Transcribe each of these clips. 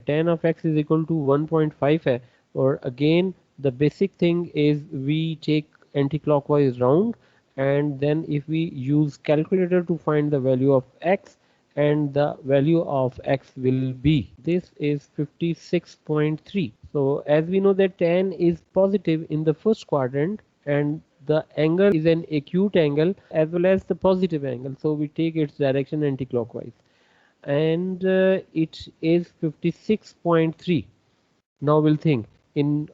tan of x is equal to 1.5 है, और again the basic thing is we take anti-clockwise round, and then if we use calculator to find the value of x, and the value of x will be, this is 56.3. so as we know that tan is positive in the first quadrant, and the angle is an acute angle as well as the positive angle, so we take its direction anti-clockwise, and it is 56.3. Now we'll think in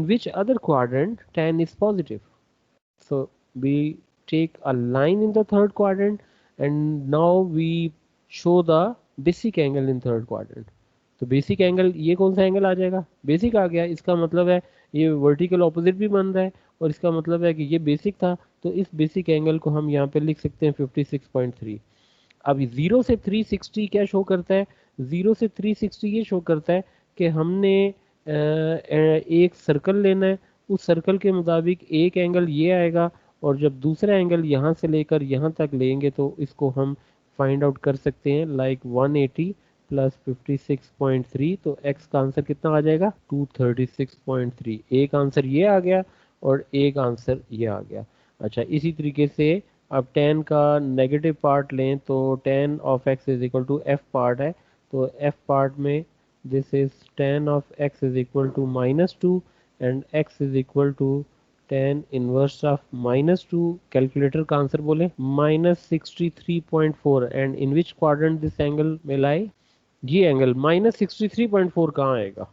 which other quadrant tan is positive. So we take a line in the third quadrant, and now we show the basic angle in third quadrant. तो basic angle, ये कौन सा angle आ जाएगा, basic आ गया, इसका मतलब है ये वर्टिकल ऑपोजिट भी बन रहा है, और इसका मतलब है कि ये बेसिक था, तो इस बेसिक एंगल को हम यहाँ पे लिख सकते हैं 56.3। अब 0 से 360 क्या शो करता है, 0 से 360 ये शो करता है कि हमने एक सर्कल लेना है, उस सर्कल के मुताबिक एक एंगल ये आएगा, और जब दूसरा एंगल यहाँ से लेकर यहाँ तक लेंगे तो इसको हम फाइंड आउट कर सकते हैं, लाइक 180 प्लस 56.3, तो x का आंसर कितना आ जाएगा, 236.3। एक आंसर ये आ गया और एक आंसर ये आ गया। अच्छा, इसी तरीके से अब tan का नेगेटिव पार्ट लें तो tan of x is equal to f part है, तो f पार्ट में this is tan of x is equal to -2 and x is equal to tan inverse of -2। Calculator का आंसर बोले -63.4, and in which quadrant this angle में lie, ये angle -63.4 कहाँ आएगा,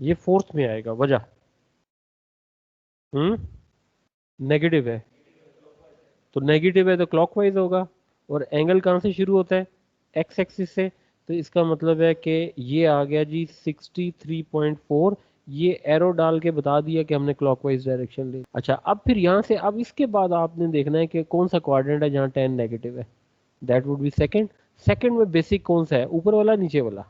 ये फोर्थ में आएगा। वजह नेगेटिव है, तो नेगेटिव है तो क्लॉकवाइज होगा, और एंगल कहाँ से शुरू होता है, एक्स एक्सिस से, तो इसका मतलब है कि ये आ गया जी 63.4। ये एरो डाल के बता दिया कि हमने क्लॉकवाइज डायरेक्शन ली। अच्छा, अब फिर यहाँ से अब इसके बाद आपने देखना है कि कौन सा क्वाड्रेंट है जहाँ टेन नेगेटिव है, that would be second. Second में बेसिक कौन सा है, ऊपर वाला नीचे वाला,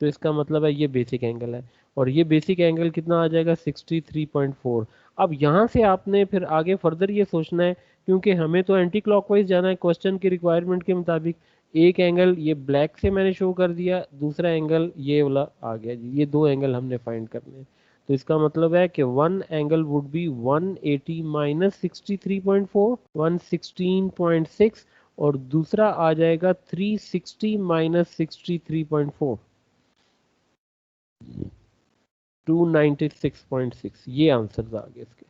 तो इसका मतलब है ये बेसिक एंगल है, और ये बेसिक एंगल कितना आ जाएगा 63.4। अब यहाँ से आपने फिर आगे फर्दर ये सोचना है, क्योंकि हमें तो एंटी क्लॉकवाइज जाना है क्वेश्चन की रिक्वायरमेंट के मुताबिक। एक एंगल ये ब्लैक से मैंने शो कर दिया, दूसरा एंगल ये वाला आ गया जी, ये दो एंगल हमने फाइंड करने हैं। तो इसका मतलब है कि one angle would be 180 minus 63.4, 116.6, और दूसरा आ जाएगा 360 माइनस 63.4, 296.6। ये आंसर आ गए इसके।